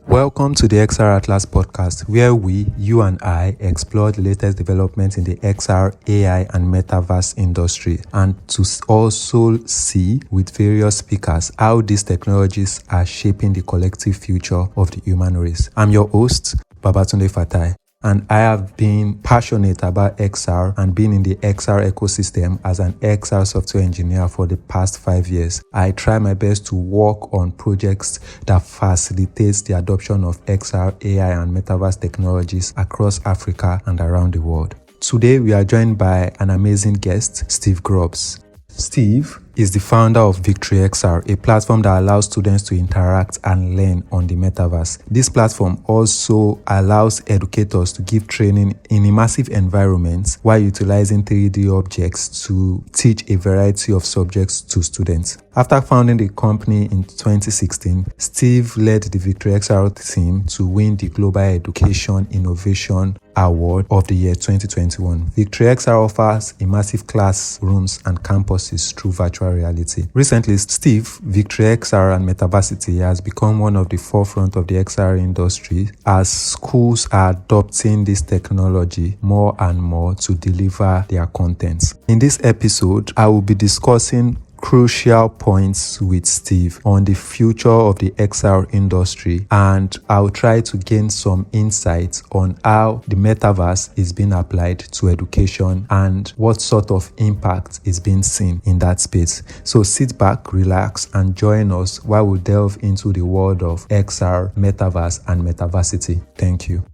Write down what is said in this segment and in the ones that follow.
Welcome to the XR Atlas podcast, where you and I, explore the latest developments in the XR, AI, and Metaverse industry, and to also see with various speakers how these technologies are shaping the collective future of the human race. I'm your host, Babatunde Fatai. And I have been passionate about XR and been in the XR ecosystem as an XR software engineer for the past 5 years. I try my best to work on projects that facilitates the adoption of XR, AI, and Metaverse technologies across Africa and around the world. Today, we are joined by an amazing guest, Steve Grubbs. Steve is the founder of Victory XR, a platform that allows students to interact and learn on the metaverse. This platform also allows educators to give training in immersive environments while utilizing 3D objects to teach a variety of subjects to students. After founding the company in 2016, Steve led the Victory XR team to win the Global Education Innovation Award of the year 2021. Victory XR offers immersive classrooms and campuses through virtual reality. Recently, Steve, Victory XR and Metaversity has become one of the forefront of the XR industry as schools are adopting this technology more and more to deliver their contents. In this episode, I will be discussing crucial points with Steve on the future of the XR industry, and I'll try to gain some insights on how the metaverse is being applied to education and what sort of impact is being seen in that space. So sit back, relax, and join us while we delve into the world of XR, metaverse, and Metaversity. Thank you.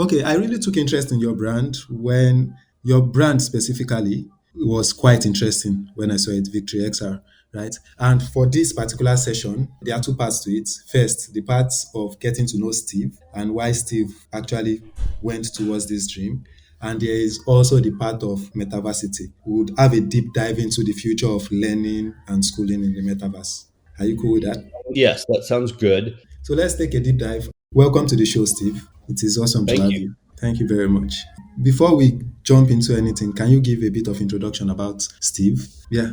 Okay, I really took interest in your brand when your brand specifically was quite interesting when I saw it, Victory XR, right? And for this particular session, there are two parts to it. First, the parts of getting to know Steve and why Steve actually went towards this dream. And there is also the part of Metaversity. We would have a deep dive into the future of learning and schooling in the metaverse. Are you cool with that? Yes, that sounds good. So let's take a deep dive. Welcome to the show, Steve. It is awesome to Thank have you. you. Thank you very much. Before we jump into anything, can you give a bit of introduction about Steve? Yeah,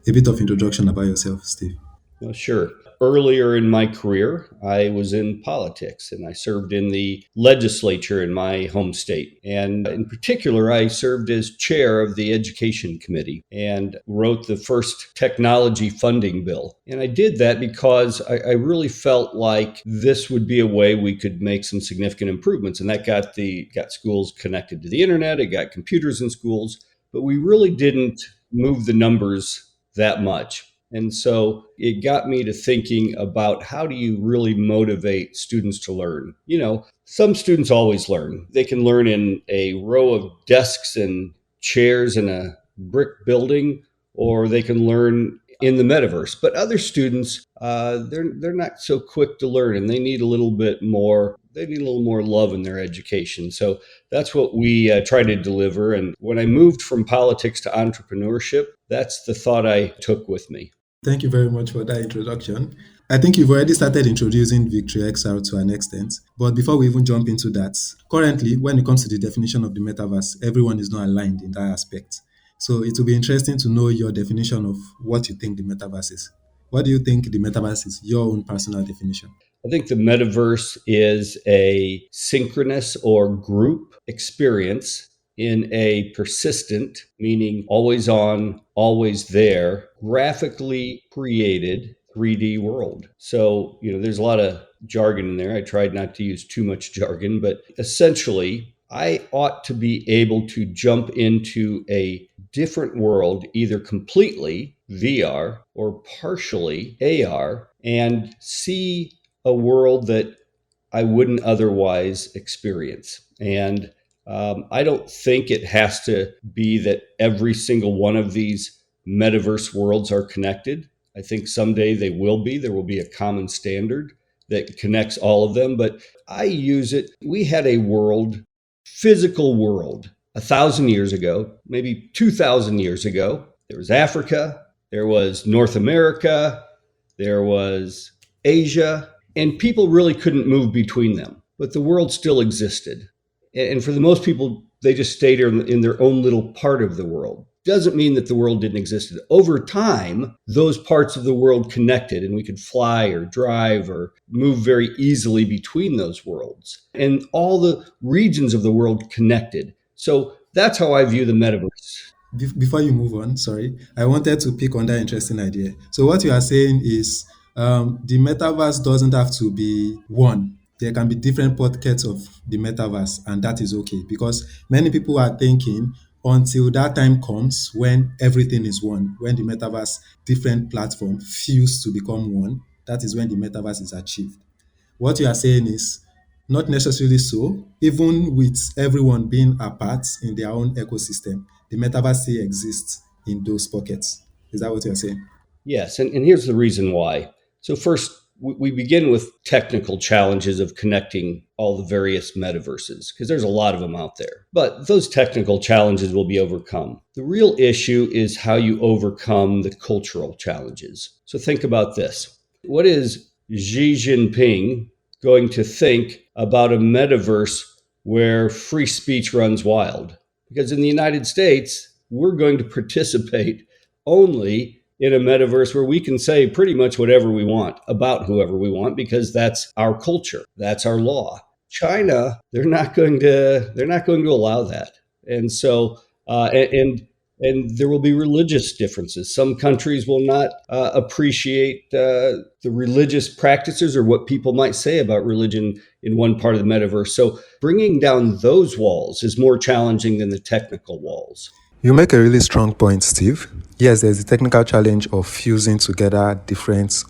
a bit of introduction about yourself, Steve. Well, sure. Earlier in my career, I was in politics and I served in the legislature in my home state. And in particular, I served as chair of the education committee and wrote the first technology funding bill. And I did that because I really felt like this would be a way we could make some significant improvements. And that got schools connected to the internet, it got computers in schools, but we really didn't move the numbers that much. And so it got me to thinking about how do you really motivate students to learn? You know, some students always learn. They can learn in a row of desks and chairs in a brick building, or they can learn in the metaverse. But other students, they're not so quick to learn, and they need a little bit more. They need a little more love in their education. So that's what we try to deliver. And when I moved from politics to entrepreneurship, that's the thought I took with me. Thank you very much for that introduction. I think you've already started introducing Victory XR to an extent. But before we even jump into that, currently, when it comes to the definition of the metaverse, everyone is not aligned in that aspect. So it will be interesting to know your definition of what you think the metaverse is. What do you think the metaverse is? Your own personal definition. I think the metaverse is a synchronous or group experience in a persistent, meaning always on, always there, graphically created 3D world. So, there's a lot of jargon in there. I tried not to use too much jargon, but essentially, I ought to be able to jump into a different world, either completely VR or partially AR, and see a world that I wouldn't otherwise experience. And I don't think it has to be that every single one of these metaverse worlds are connected. I think someday they will be. There will be a common standard that connects all of them. But I use it. We had a world, physical world, 1,000 years ago, maybe 2,000 years ago. There was Africa, there was North America, there was Asia, and people really couldn't move between them. but the world still existed. And for the most people, they just stayed in their own little part of the world. Doesn't mean that the world didn't exist. Over time, those parts of the world connected, and we could fly or drive or move very easily between those worlds. And all the regions of the world connected. So that's how I view the metaverse. Before you move on, sorry, I wanted to pick on that interesting idea. So what you are saying is the metaverse doesn't have to be one. There can be different pockets of the metaverse, and that is okay because many people are thinking until that time comes when everything is one, when the metaverse different platform fuse to become one. That is when the metaverse is achieved. What you are saying is not necessarily so. Even with everyone being apart in their own ecosystem, the metaverse still exists in those pockets. Is that what you're saying? Yes, and here's the reason why. So, first, we begin with technical challenges of connecting all the various metaverses, because there's a lot of them out there. But those technical challenges will be overcome. The real issue is how you overcome the cultural challenges. So, think about this. What is Xi Jinping going to think about a metaverse where free speech runs wild? Because in the United States, we're going to participate only in a metaverse where we can say pretty much whatever we want about whoever we want because that's our culture, that's our law. China, they're not going to allow that, and so and there will be religious differences. Some countries will not appreciate the religious practices or what people might say about religion in one part of the metaverse. So bringing down those walls is more challenging than the technical walls. You make a really strong point, Steve. Yes, there's the technical challenge of fusing together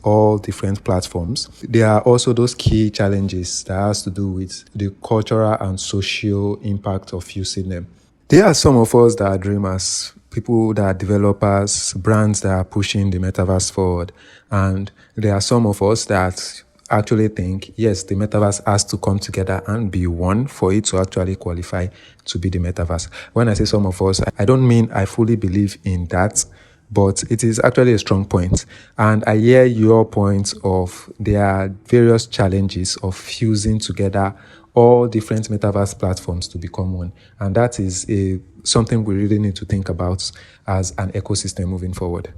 all different platforms. There are also those key challenges that has to do with the cultural and social impact of fusing them. There are some of us that are dreamers, people that are developers, brands that are pushing the metaverse forward. And there are some of us that actually think, yes, the metaverse has to come together and be one for it to actually qualify to be the metaverse. When I say some of us, I don't mean I fully believe in that, but it is actually a strong point. And I hear your point of there are various challenges of fusing together all different metaverse platforms to become one. And that is something we really need to think about as an ecosystem moving forward.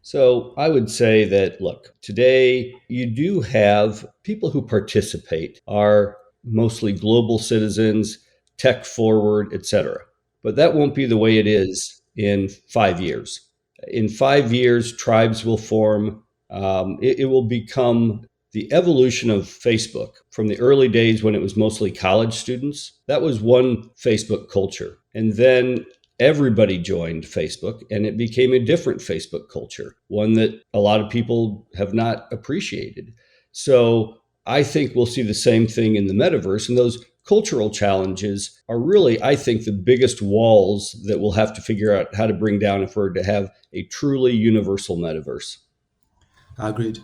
So I would say that, look, today you do have people who participate are mostly global citizens, tech forward, etc. But that won't be the way it is in 5 years. In 5 years, tribes will form. It will become the evolution of Facebook from the early days when it was mostly college students. That was one Facebook culture. And then everybody joined Facebook and it became a different Facebook culture, one that a lot of people have not appreciated. So I think we'll see the same thing in the metaverse. And those cultural challenges are really, I think, the biggest walls that we'll have to figure out how to bring down if we're to have a truly universal metaverse. Agreed.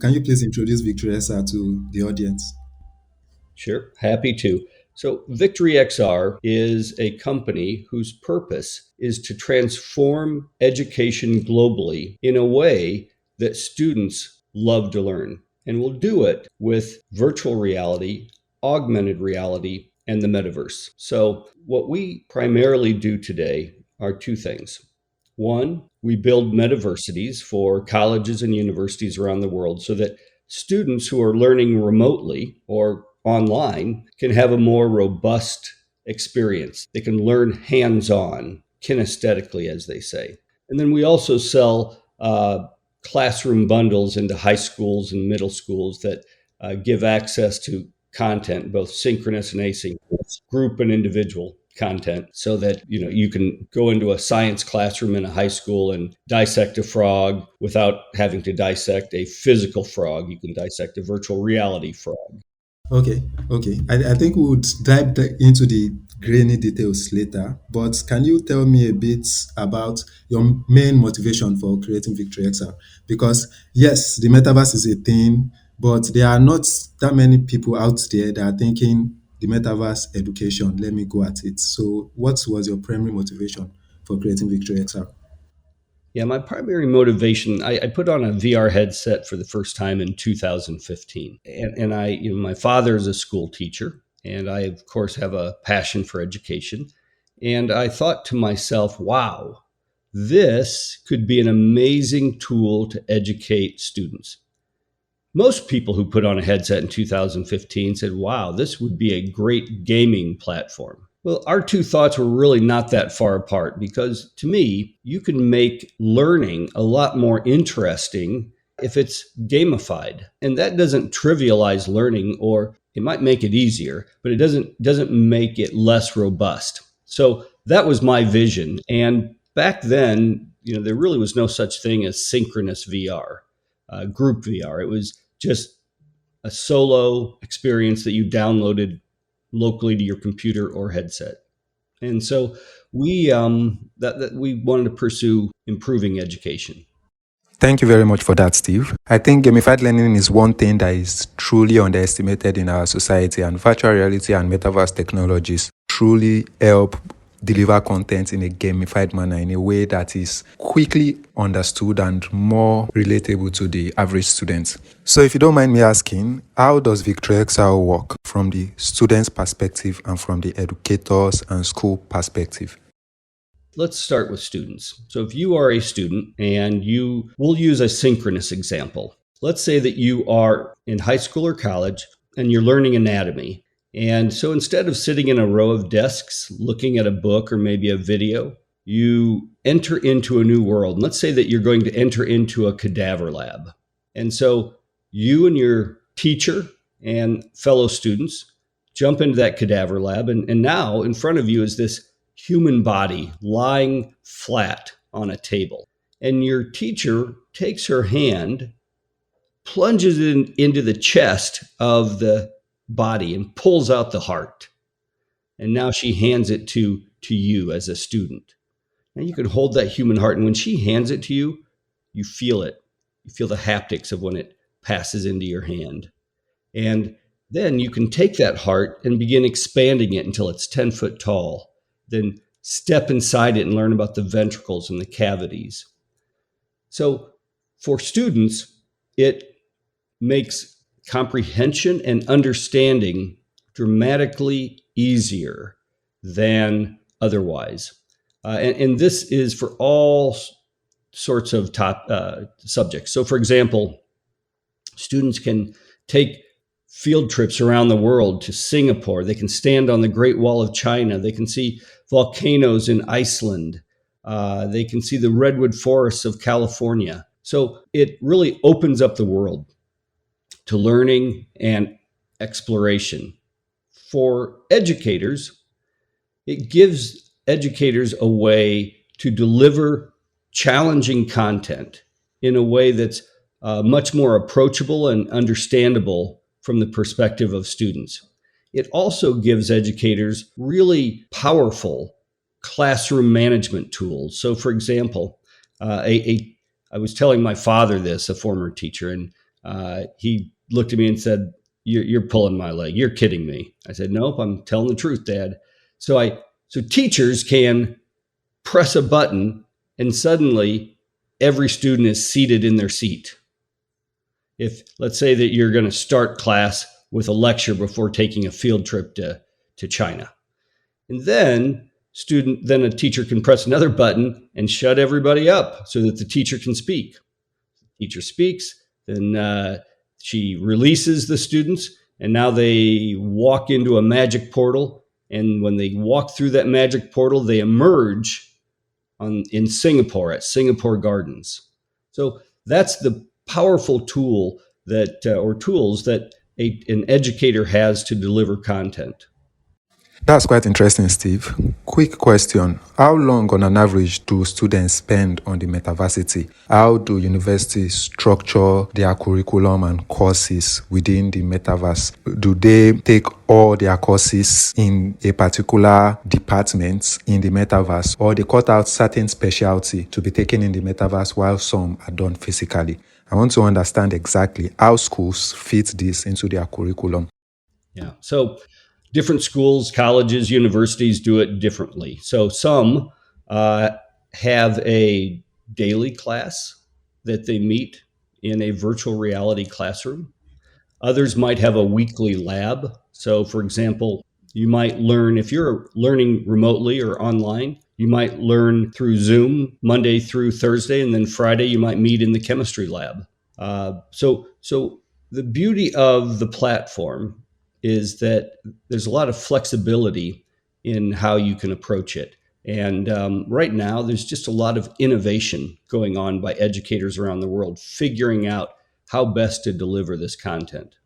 Can you please introduce Victoressa to the audience? Sure, happy to. So, Victory XR is a company whose purpose is to transform education globally in a way that students love to learn. And we'll do it with virtual reality, augmented reality, and the metaverse. So, what we primarily do today are two things. One, we build metaversities for colleges and universities around the world so that students who are learning remotely or online can have a more robust experience. They can learn hands on, kinesthetically, as they say. And then we also sell classroom bundles into high schools and middle schools that give access to content, both synchronous and asynchronous, group and individual content, so that you can go into a science classroom in a high school and dissect a frog without having to dissect a physical frog. You can dissect a virtual reality frog. Okay, okay. I think we would dive into the grainy details later, but can you tell me a bit about your main motivation for creating Victory XR? Because yes, the metaverse is a thing, but there are not that many people out there that are thinking the metaverse education, let me go at it. So what was your primary motivation for creating Victory XR? Yeah, my primary motivation, I put on a VR headset for the first time in 2015. And my father is a school teacher, and I, of course, have a passion for education. And I thought to myself, wow, this could be an amazing tool to educate students. Most people who put on a headset in 2015 said, wow, this would be a great gaming platform. Well, our two thoughts were really not that far apart because to me, you can make learning a lot more interesting if it's gamified. And that doesn't trivialize learning, or it might make it easier, but it doesn't make it less robust. So that was my vision. And back then, there really was no such thing as synchronous VR, group VR. It was just a solo experience that you downloaded locally to your computer or headset. And so we wanted to pursue improving education. Thank you very much for that, Steve. I think gamified learning is one thing that is truly underestimated in our society, and virtual reality and metaverse technologies truly help deliver content in a gamified manner in a way that is quickly understood and more relatable to the average student. So if you don't mind me asking, how does Victory XL work from the student's perspective and from the educators and school perspective? Let's start with students. So if you are a student and we'll use a synchronous example. Let's say that you are in high school or college and you're learning anatomy. And so instead of sitting in a row of desks looking at a book or maybe a video, you enter into a new world. And let's say that you're going to enter into a cadaver lab. And so you and your teacher and fellow students jump into that cadaver lab. And now in front of you is this human body lying flat on a table. And your teacher takes her hand, plunges it into the chest of the body, and pulls out the heart. And now she hands it to you as a student. Now you can hold that human heart. And when she hands it to you, you feel it. You feel the haptics of when it passes into your hand. And then you can take that heart and begin expanding it until it's 10 foot tall. Then step inside it and learn about the ventricles and the cavities. So for students, it makes comprehension and understanding dramatically easier than otherwise. And this is for all sorts of top subjects. So, for example, students can take field trips around the world to Singapore. They can stand on the Great Wall of China. They can see volcanoes in Iceland. They can see the redwood forests of California. So it really opens up the world to learning and exploration. For educators, it gives educators a way to deliver challenging content in a way that's much more approachable and understandable from the perspective of students. It also gives educators really powerful classroom management tools. So, for example, I was telling my father this, a former teacher, and he looked at me and said, "You're pulling my leg. You're kidding me." I said, "Nope, I'm telling the truth, Dad." So teachers can press a button and suddenly every student is seated in their seat. If let's say that you're going to start class with a lecture before taking a field trip to China. And then a teacher can press another button and shut everybody up so that the teacher can speak. The teacher speaks, then she releases the students, and now they walk into a magic portal. And when they walk through that magic portal, they emerge in Singapore at Singapore Gardens. So that's the powerful tool or tools that an educator has to deliver content. That's quite interesting, Steve. Quick question. How long on an average do students spend on the Metaversity? How do universities structure their curriculum and courses within the Metaverse? Do they take all their courses in a particular department in the Metaverse, or they cut out certain specialty to be taken in the Metaverse while some are done physically? I want to understand exactly how schools fit this into their curriculum. Yeah. So different schools, colleges, universities do it differently. So some have a daily class that they meet in a virtual reality classroom. Others might have a weekly lab. So, for example, you might learn, if you're learning remotely or online, you might learn through Zoom Monday through Thursday, and then Friday you might meet in the chemistry lab. So the beauty of the platform is that there's a lot of flexibility in how you can approach it. And right now, there's just a lot of innovation going on by educators around the world, figuring out how best to deliver this content.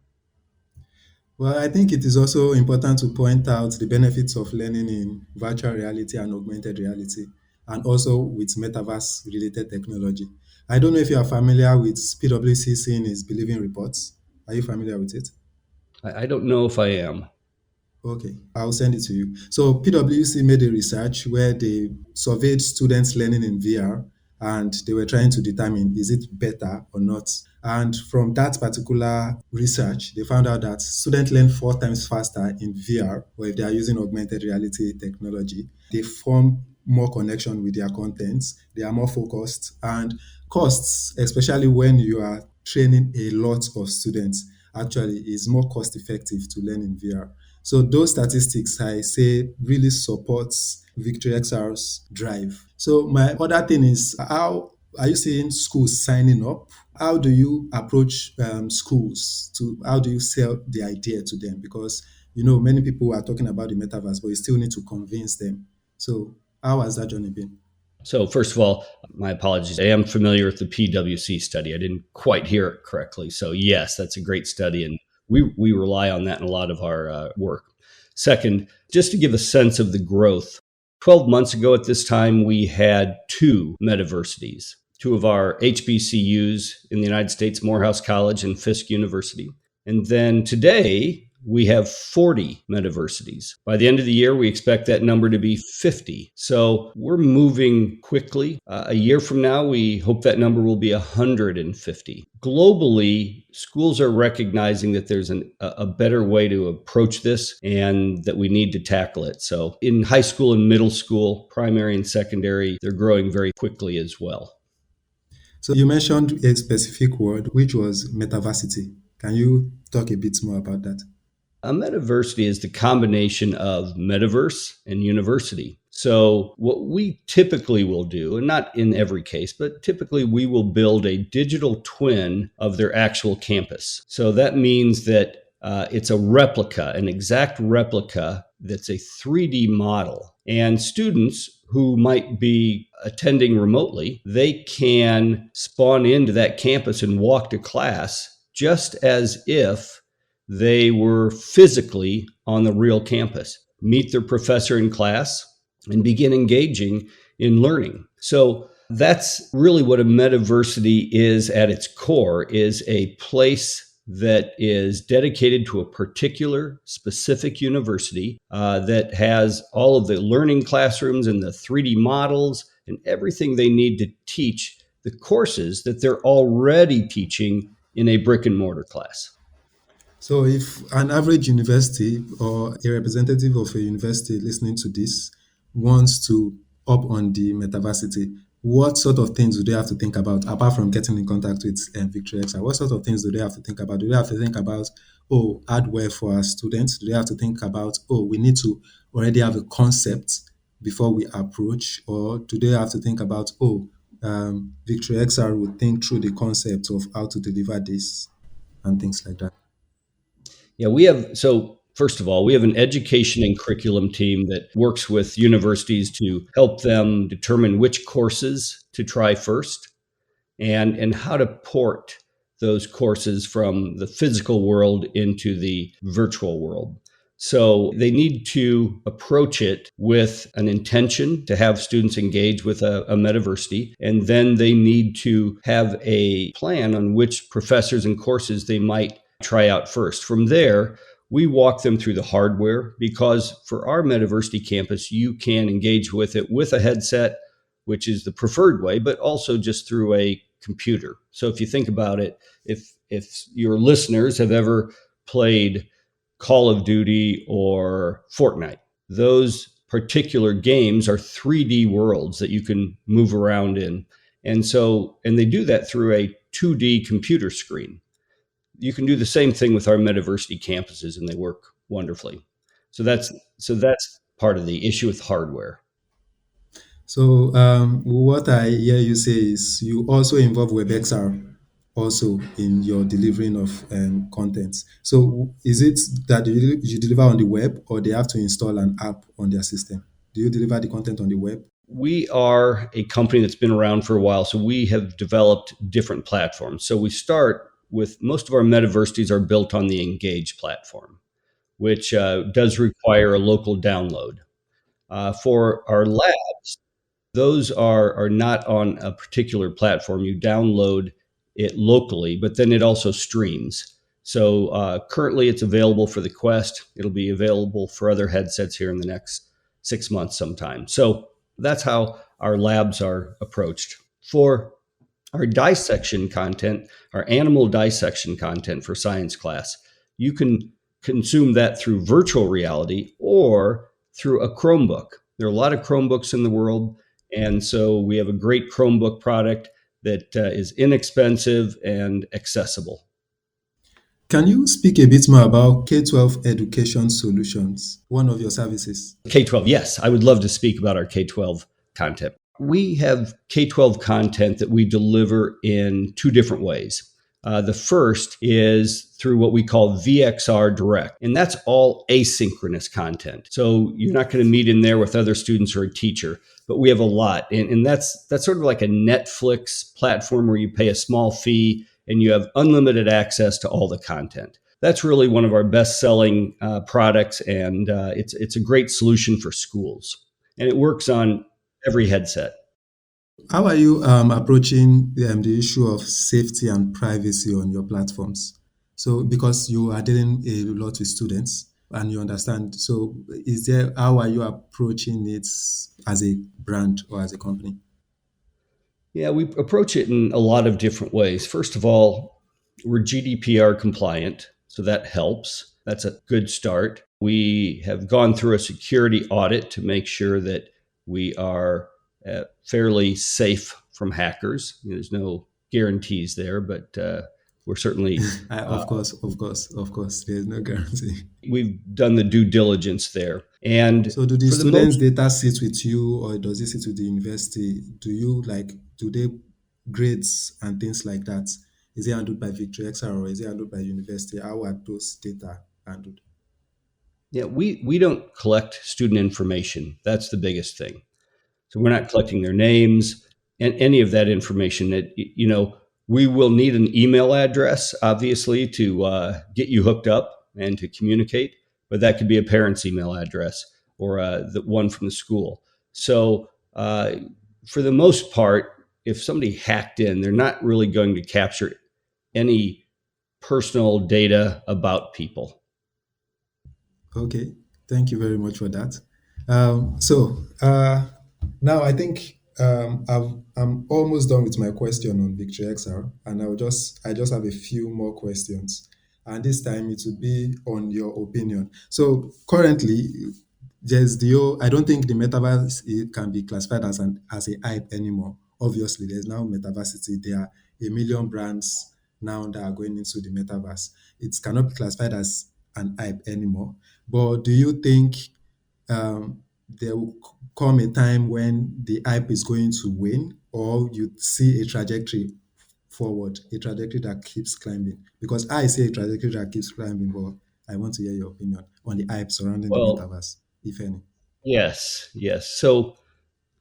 Well, I think it is also important to point out the benefits of learning in virtual reality and augmented reality, and also with metaverse related technology. I don't know if you are familiar with PwC seeing is believing reports. Are you familiar with it? I don't know if I am. Okay, I'll send it to you. So PwC made a research where they surveyed students learning in VR, and they were trying to determine is it better or not. And from that particular research, they found out that students learn 4 times faster in VR, or if they are using augmented reality technology. They form more connection with their contents, they are more focused, and costs, especially when you are training a lot of students, actually is more cost effective to learn in VR. So those statistics I say really supports Victory XR's drive. So my other thing is, how are you seeing schools signing up? How do you approach schools to, how do you sell the idea to them? Because many people are talking about the metaverse, but you still need to convince them. So how has that journey been? So, first of all, my apologies. I am familiar with the PwC study. I didn't quite hear it correctly. So, yes, that's a great study, and we rely on that in a lot of our work. Second, just to give a sense of the growth, 12 months ago at this time, we had two metaversities, two of our HBCUs in the United States, Morehouse College and Fisk University. And then today, we have 40 metaversities. By the end of the year, we expect that number to be 50. So we're moving quickly. A year from now, we hope that number will be 150. Globally, schools are recognizing that there's a better way to approach this and that we need to tackle it. So in high school and middle school, primary and secondary, they're growing very quickly as well. So you mentioned a specific word, which was metaversity. Can you talk a bit more about that? A metaversity is the combination of metaverse and university. So, what we typically will do, and not in every case, but typically we will build a digital twin of their actual campus. So, that means that it's a replica, an exact replica that's a 3D model. And students who might be attending remotely, they can spawn into that campus and walk to class just as if they were physically on the real campus, meet their professor in class, and begin engaging in learning. So that's really what a metaversity is at its core, is a place that is dedicated to a particular specific university that has all of the learning classrooms and the 3D models and everything they need to teach the courses that they're already teaching in a brick and mortar class. So, if an average university or a representative of a university listening to this wants to up on the metaversity, what sort of things do they have to think about apart from getting in contact with Victory XR? What sort of things do they have to think about? Do they have to think about, oh, hardware for our students? Do they have to think about, oh, we need to already have a concept before we approach? Or do they have to think about, oh, Victory XR would think through the concept of how to deliver this and things like that? Yeah, we have. So, first of all, we have an education and curriculum team that works with universities to help them determine which courses to try first and how to port those courses from the physical world into the virtual world. So they need to approach it with an intention to have students engage with a metaversity, and then they need to have a plan on which professors and courses they might try out first. From there, we walk them through the hardware because for our Metaversity campus, you can engage with it with a headset, which is the preferred way, but also just through a computer. So if you think about it, if your listeners have ever played Call of Duty or Fortnite, those particular games are 3D worlds that you can move around in. And they do that through a 2D computer screen. You can do the same thing with our Metaversity campuses, and they work wonderfully. So that's part of the issue with hardware. So what I hear you say is you also involve WebXR also in your delivering of content. So is it that you deliver on the web, or they have to install an app on their system? Do you deliver the content on the web? We are a company that's been around for a while, so we have developed different platforms. So we start with most of our Metaversities are built on the Engage platform, which does require a local download. For our labs, those are not on a particular platform. You download it locally, but then it also streams. So currently it's available for the Quest. It'll be available for other headsets here in the next 6 months sometime. So that's how our labs are approached. For our dissection content, our animal dissection content for science class, you can consume that through virtual reality or through a Chromebook. There are a lot of Chromebooks in the world. And so we have a great Chromebook product that is inexpensive and accessible. Can you speak a bit more about K-12 education solutions, one of your services? K-12, yes, I would love to speak about our K-12 content. We have K-12 content that we deliver in two different ways. The first is through what we call VXR Direct, and that's all asynchronous content. So you're not going to meet in there with other students or a teacher, but we have a lot. And that's sort of like a Netflix platform where you pay a small fee and you have unlimited access to all the content. That's really one of our best-selling products, and it's a great solution for schools. And it works on every headset. How are you approaching the issue of safety and privacy on your platforms? So, because you are dealing a lot with students and you understand, so how are you approaching it as a brand or as a company? Yeah, we approach it in a lot of different ways. First of all, we're GDPR compliant, so that helps. That's a good start. We have gone through a security audit to make sure that we are fairly safe from hackers. There's no guarantees there, but we're certainly Of course, there's no guarantee. we've done the due diligence there. And So, do the for the students' most data sit with you, or does it sit with the university? Do they grades and things like that? Is it handled by Victory XR, or is it handled by university? How are those data handled? Yeah, we don't collect student information. That's the biggest thing. So we're not collecting their names and any of that information. We will need an email address, obviously, to get you hooked up and to communicate. But that could be a parent's email address or the one from the school. So for the most part, if somebody hacked in, they're not really going to capture any personal data about people. Okay, thank you very much for that. So now I think I'm almost done with my question on Victory XR, and I just have a few more questions, and this time it will be on your opinion. So currently, I don't think the metaverse it can be classified as a hype anymore. Obviously, there's now Metaversity. There are a million brands now that are going into the metaverse. It cannot be classified as an hype anymore. But do you think there will come a time when the hype is going to wane, or you see a trajectory forward, a trajectory that keeps climbing? Because I see a trajectory that keeps climbing, but I want to hear your opinion on the hype surrounding the Well, metaverse, if any. yes. So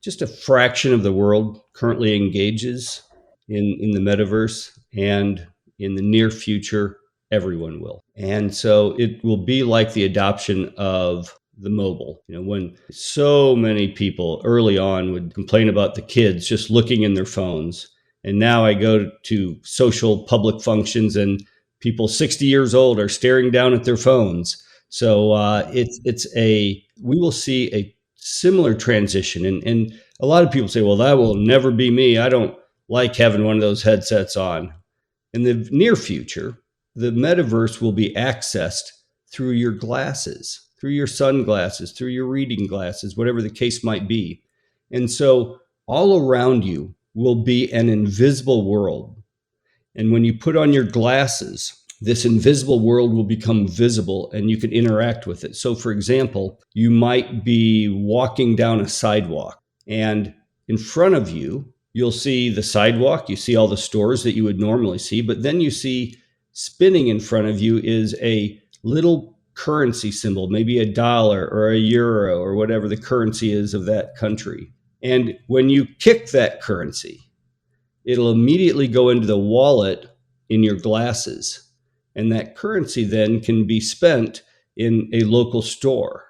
just a fraction of the world currently engages in the metaverse, and in the near future, everyone will. And so it will be like the adoption of the mobile. When so many people early on would complain about the kids just looking in their phones. And now I go to social public functions and people 60 years old are staring down at their phones. So we will see a similar transition. And a lot of people say, well, that will never be me. I don't like having one of those headsets on. In the near future, the metaverse will be accessed through your glasses, through your sunglasses, through your reading glasses, whatever the case might be. And so all around you will be an invisible world. And when you put on your glasses, this invisible world will become visible and you can interact with it. So, for example, you might be walking down a sidewalk and in front of you, you'll see the sidewalk, you see all the stores that you would normally see, but then you see spinning in front of you is a little currency symbol, maybe a dollar or a euro or whatever the currency is of that country. And when you kick that currency, it'll immediately go into the wallet in your glasses. And that currency then can be spent in a local store.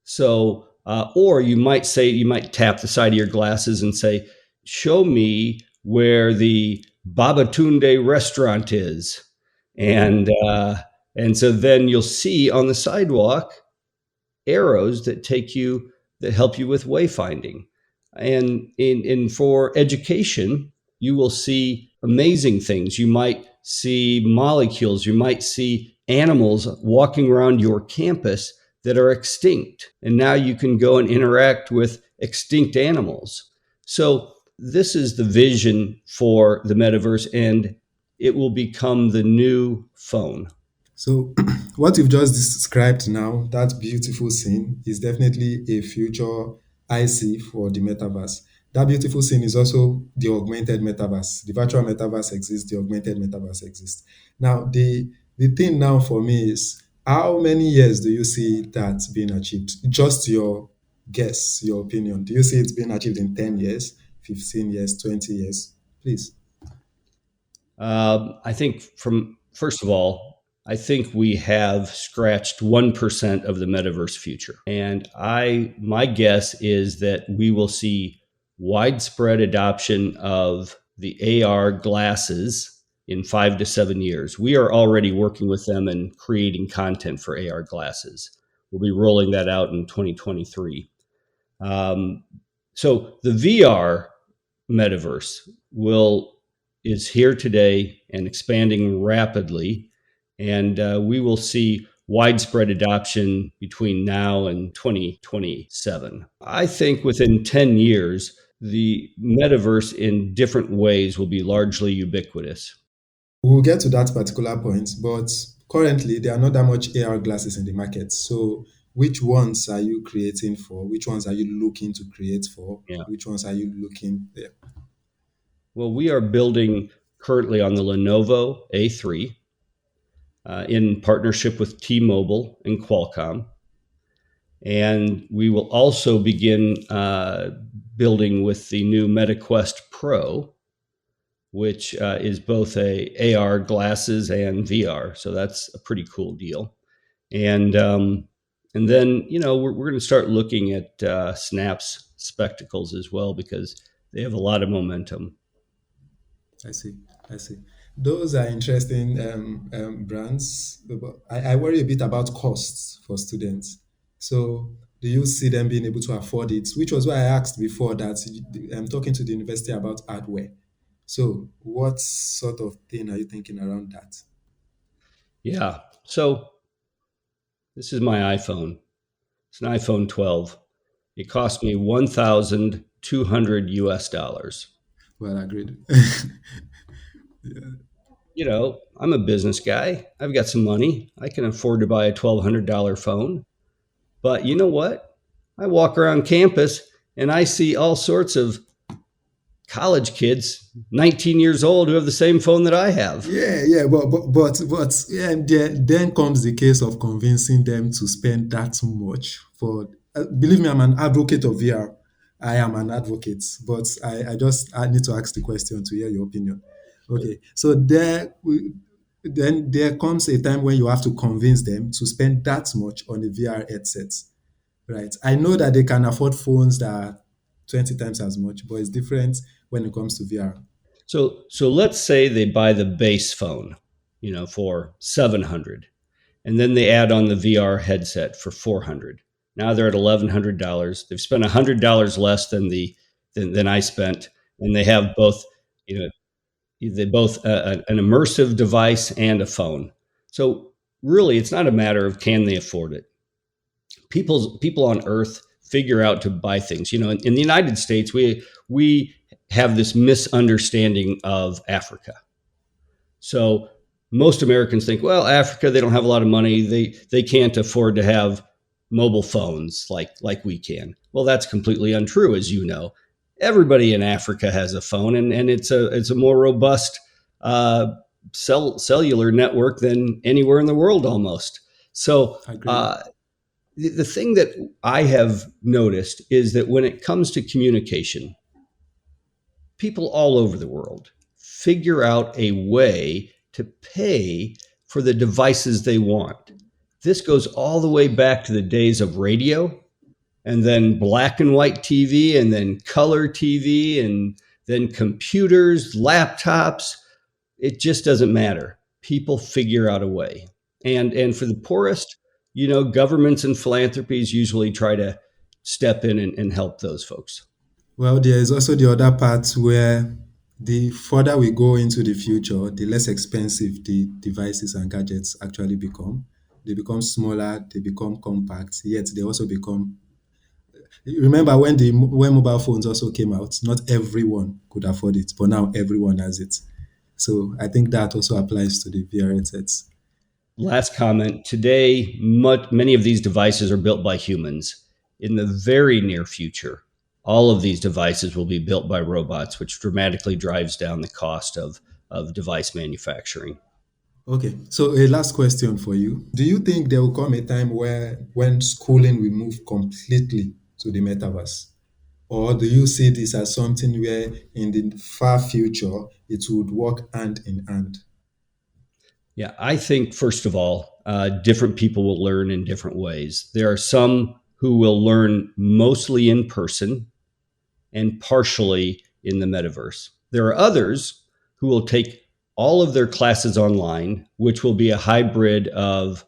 So, or you might tap the side of your glasses and say, show me where the Babatunde restaurant is. And so then you'll see on the sidewalk arrows that help you with wayfinding. And for education, you will see amazing things. You might see molecules, you might see animals walking around your campus that are extinct. And now you can go and interact with extinct animals. So this is the vision for the metaverse, and it will become the new phone. So, what you've just described now, that beautiful scene, is definitely a future I see for the metaverse. That beautiful scene is also the augmented metaverse. The virtual metaverse exists, the augmented metaverse exists. Now, the thing now for me is how many years do you see that being achieved? Just your guess, your opinion. Do you see it's being achieved in 10 years, 15 years, 20 years? Please. I think first of all, I think we have scratched 1% of the metaverse future. And my guess is that we will see widespread adoption of the AR glasses in 5 to 7 years. We are already working with them and creating content for AR glasses. We'll be rolling that out in 2023. So the VR metaverse is here today and expanding rapidly, and we will see widespread adoption between now and 2027. I think within 10 years, the metaverse in different ways will be largely ubiquitous. We'll get to that particular point, but currently there are not that much AR glasses in the market. So, which ones are you creating for? Which ones are you looking to create for? Yeah. Which ones are you looking there? Well, we are building currently on the Lenovo A3 in partnership with T-Mobile and Qualcomm. And we will also begin building with the new MetaQuest Pro, which is both a AR glasses and VR. So that's a pretty cool deal. And then, we're going to start looking at Snap's spectacles as well, because they have a lot of momentum. I see. I see. Those are interesting brands. But I worry a bit about costs for students. So, do you see them being able to afford it? Which was why I asked before that I'm talking to the university about hardware. So, what sort of thing are you thinking around that? Yeah. So this is my iPhone. It's an iPhone 12. It cost me 1,200 US dollars. Well, agreed. I'm a business guy. I've got some money. I can afford to buy a $1,200 phone. But you know what? I walk around campus and I see all sorts of college kids, 19 years old, who have the same phone that I have. Yeah, but yeah, then comes the case of convincing them to spend that much for. Believe me, I'm an advocate of VR. I am an advocate, but I need to ask the question to hear your opinion. Okay, so then there comes a time when you have to convince them to spend that much on a VR headset, right? I know that they can afford phones that are 20 times as much, but it's different when it comes to VR. So let's say they buy the base phone, for 700, and then they add on the VR headset for 400. Now they're at $1,100. They've spent $100 less than I spent, and they have both, they both an immersive device and a phone. So really, it's not a matter of can they afford it. People on Earth figure out to buy things. In the United States, we have this misunderstanding of Africa. So most Americans think, well, Africa, they don't have a lot of money. They can't afford to have mobile phones like we can. Well, that's completely untrue, as you know. Everybody in Africa has a phone, and it's a more robust cellular network than anywhere in the world almost. So Agree. the thing that I have noticed is that when it comes to communication, people all over the world figure out a way to pay for the devices they want. This goes all the way back to the days of radio, and then black and white TV, and then color TV, and then computers, laptops. It just doesn't matter. People figure out a way. And for the poorest, governments and philanthropies usually try to step in and help those folks. Well, there is also the other part where the further we go into the future, the less expensive the devices and gadgets actually become. They become smaller, they become compact, yet they also become. Remember when mobile phones also came out, not everyone could afford it, but now everyone has it. So I think that also applies to the VR headsets. Last comment. Today, many of these devices are built by humans. In the very near future, all of these devices will be built by robots, which dramatically drives down the cost of device manufacturing. Okay, so a last question for you. Do you think there will come a time where when schooling will move completely to the metaverse? Or do you see this as something where in the far future it would work hand in hand? Yeah, I think, first of all, different people will learn in different ways. There are some who will learn mostly in person and partially in the metaverse. There are others who will take all of their classes online, which will be a hybrid of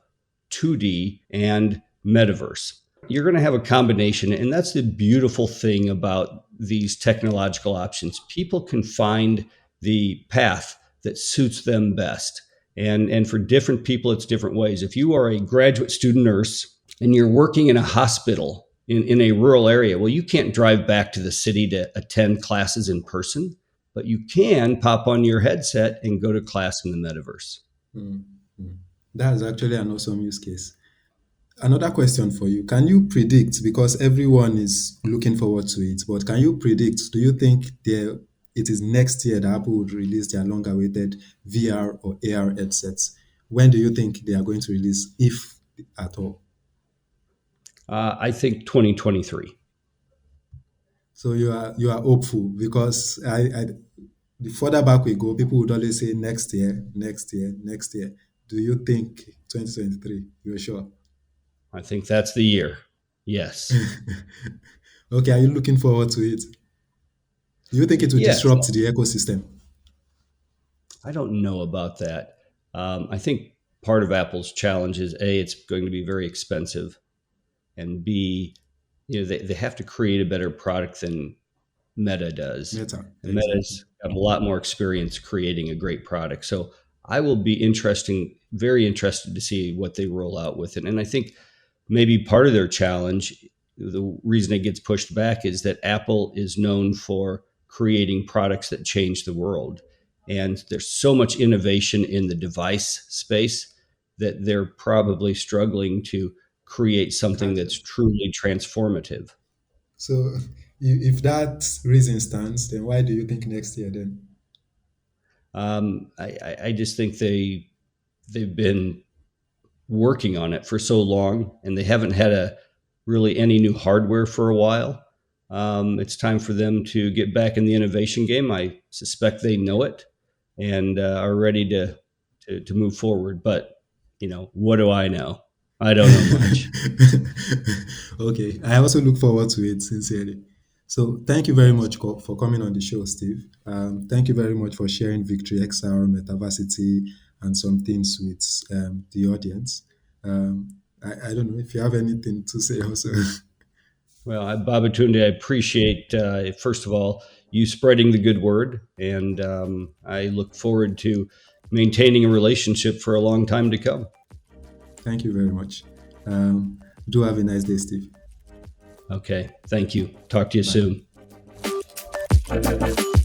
2D and metaverse. You're going to have a combination, and that's the beautiful thing about these technological options. People can find the path that suits them best. And for different people, it's different ways. If you are a graduate student nurse and you're working in a hospital in a rural area, well, you can't drive back to the city to attend classes in person, but you can pop on your headset and go to class in the metaverse. Mm, mm. That is actually an awesome use case. Another question for you. Can you predict, because everyone is looking forward to it, but can you predict, do you think it is next year that Apple would release their long awaited VR or AR headsets? When do you think they are going to release, if at all? I think 2023. So you are hopeful because the further back we go, people would always say next year, next year, next year. Do you think 2023? You're sure? I think that's the year. Yes. Okay, are you looking forward to it? Do you think it will Yes. disrupt the ecosystem? I don't know about that. I think part of Apple's challenge is A, it's going to be very expensive, and B, they have to create a better product than Meta does. Meta, And exactly. Meta's got a lot more experience creating a great product. So I will be very interested to see what they roll out with it. And I think maybe part of their challenge, the reason it gets pushed back, is that Apple is known for creating products that change the world. And there's so much innovation in the device space that they're probably struggling to create something that's Gadget. truly transformative. So if that reason stands, then why do you think next year then? I just think they've been working on it for so long, and they haven't had really any new hardware for a while. It's time for them to get back in the innovation game. I suspect they know it and are ready to move forward. But what do I know? I don't know much. Okay, I also look forward to it sincerely. So thank you very much for coming on the show, Steve. Thank you very much for sharing Victory XR, Metaversity, and some things with the audience. Um, I don't know if you have anything to say also. Well, Babatunde, I appreciate, first of all, you spreading the good word. And I look forward to maintaining a relationship for a long time to come. Thank you very much. Do have a nice day, Steve. Okay. Thank you. Talk to you Bye. soon.